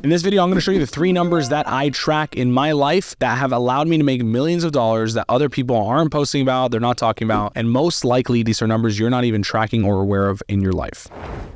In this video, I'm going to show you the 3 numbers that I track in my life that have allowed me to make millions of dollars that other people aren't posting about, they're not talking about, and most likely these are numbers you're not even tracking or aware of in your life.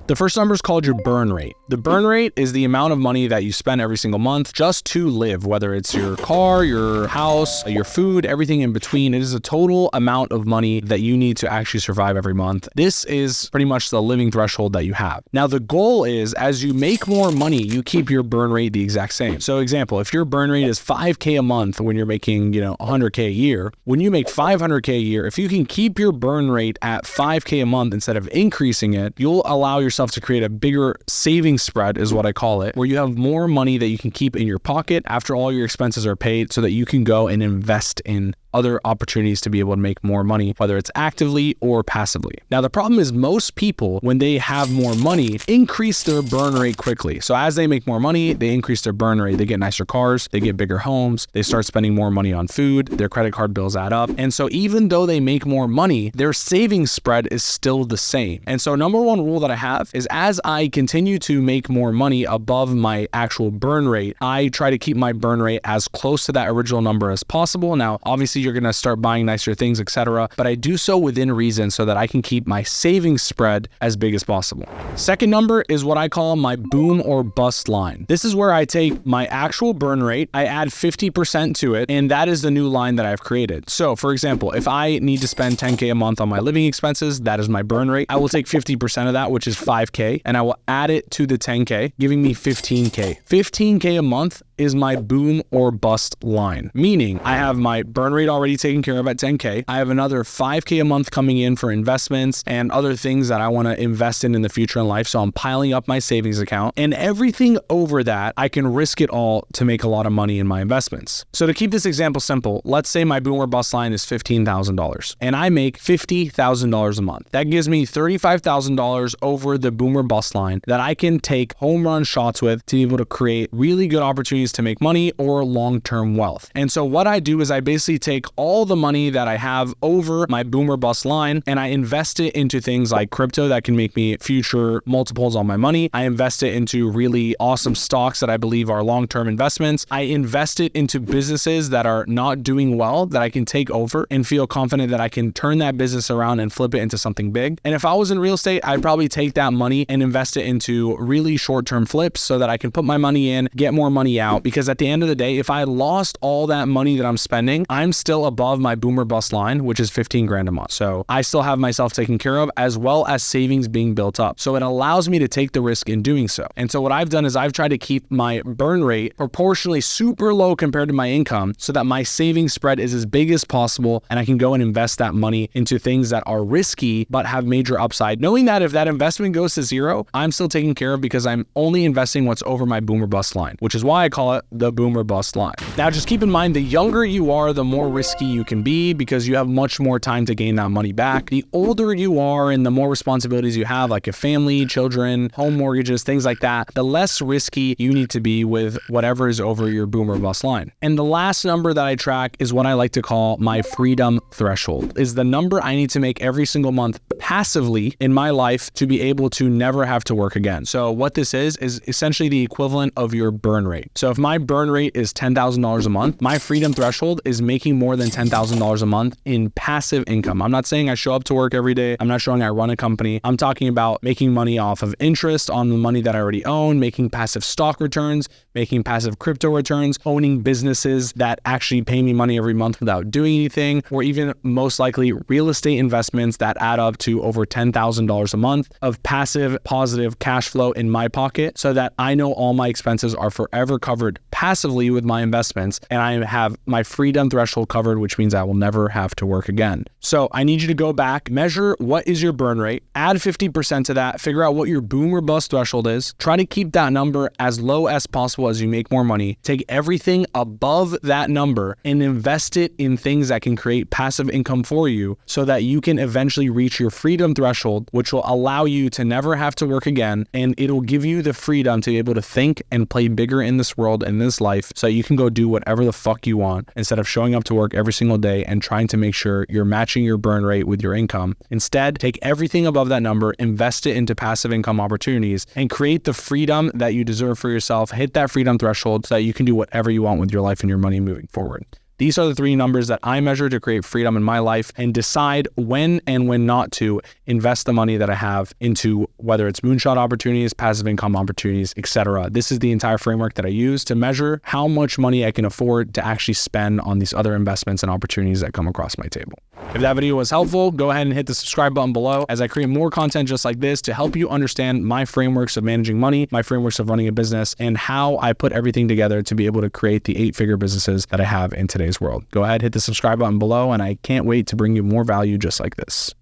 The first number is called your burn rate. The burn rate is the amount of money that you spend every single month just to live, whether it's your car, your house, your food, everything in between. It is a total amount of money that you need to actually survive every month. This is pretty much the living threshold that you have. Now, the goal is as you make more money, you keep your burn rate the exact same. So example, if your burn rate is $5K a month when you're making, $100K a year, when you make $500K a year, if you can keep your burn rate at $5K a month instead of increasing it, you'll allow yourself to create a bigger savings spread is what I call it, where you have more money that you can keep in your pocket after all your expenses are paid so that you can go and invest in other opportunities to be able to make more money, whether it's actively or passively. Now, the problem is most people, when they have more money, increase their burn rate quickly. So as they make more money, they increase their burn rate. They get nicer cars, they get bigger homes, they start spending more money on food, their credit card bills add up. And so even though they make more money, their savings spread is still the same. And so number one rule that I have is as I continue to make more money above my actual burn rate, I try to keep my burn rate as close to that original number as possible. Now, obviously, you're going to start buying nicer things, etc. But I do so within reason so that I can keep my savings spread as big as possible. Second number is what I call my boom or bust line. This is where I take my actual burn rate, I add 50% to it, and that is the new line that I've created. So for example, if I need to spend 10K a month on my living expenses, that is my burn rate. I will take 50% of that, which is 5K, and I will add it to the 10K, giving me 15K. 15K a month is my boom or bust line, meaning I have my burn rate already taken care of at 10K. I have another 5K a month coming in for investments and other things that I want to invest in the future in life. So I'm piling up my savings account, and everything over that, I can risk it all to make a lot of money in my investments. So to keep this example simple, let's say my boom or bust line is $15,000 and I make $50,000 a month. That gives me $35,000 over the boom or bust line that I can take home run shots with to be able to create really good opportunities to make money or long-term wealth. And so what I do is I basically take all the money that I have over my boom or bust line and I invest it into things like crypto that can make me future multiples on my money. I invest it into really awesome stocks that I believe are long-term investments. I invest it into businesses that are not doing well that I can take over and feel confident that I can turn that business around and flip it into something big. And if I was in real estate, I'd probably take that money and invest it into really short-term flips so that I can put my money in, get more money out. Because at the end of the day, if I lost all that money that I'm spending, I'm still above my boom or bust line, which is 15 grand a month. So I still have myself taken care of as well as savings being built up. So it allows me to take the risk in doing so. And so what I've done is I've tried to keep my burn rate proportionally super low compared to my income so that my savings spread is as big as possible and I can go and invest that money into things that are risky but have major upside, knowing that if that investment goes to zero, I'm still taken care of because I'm only investing what's over my boom or bust line, which is why I call it the boom or bust line. Now, just keep in mind, the younger you are, the more risky you can be because you have much more time to gain that money back. The older you are and the more responsibilities you have, like a family, children, home mortgages, things like that, the less risky you need to be with whatever is over your boom or bust line. And the last number that I track is what I like to call my freedom threshold, is the number I need to make every single month passively in my life to be able to never have to work again. So what this is essentially the equivalent of your burn rate. So if my burn rate is $10,000 a month, my freedom threshold is making more than $10,000 a month in passive income. I'm not saying I show up to work every day. I'm not showing I run a company. I'm talking about making money off of interest on the money that I already own, making passive stock returns, making passive crypto returns, owning businesses that actually pay me money every month without doing anything, or even most likely real estate investments that add up to over $10,000 a month of passive positive cash flow in my pocket so that I know all my expenses are forever covered passively with my investments and I have my freedom threshold covered, which means I will never have to work again. So I need you to go back, measure what is your burn rate, add 50% to that, figure out what your boom or bust threshold is, try to keep that number as low as possible as you make more money, take everything above that number and invest it in things that can create passive income for you so that you can eventually reach your freedom threshold, which will allow you to never have to work again. And it'll give you the freedom to be able to think and play bigger in this world and this life so you can go do whatever the fuck you want instead of showing up to work work every single day and trying to make sure you're matching your burn rate with your income. Instead, take everything above that number, invest it into passive income opportunities, and create the freedom that you deserve for yourself. Hit that freedom threshold so that you can do whatever you want with your life and your money moving forward. These are the 3 numbers that I measure to create freedom in my life and decide when and when not to invest the money that I have into whether it's moonshot opportunities, passive income opportunities, etc. This is the entire framework that I use to measure how much money I can afford to actually spend on these other investments and opportunities that come across my table. If that video was helpful, go ahead and hit the subscribe button below as I create more content just like this to help you understand my frameworks of managing money, my frameworks of running a business, and how I put everything together to be able to create the 8-figure businesses that I have in today's world. Go ahead, hit the subscribe button below, and I can't wait to bring you more value just like this.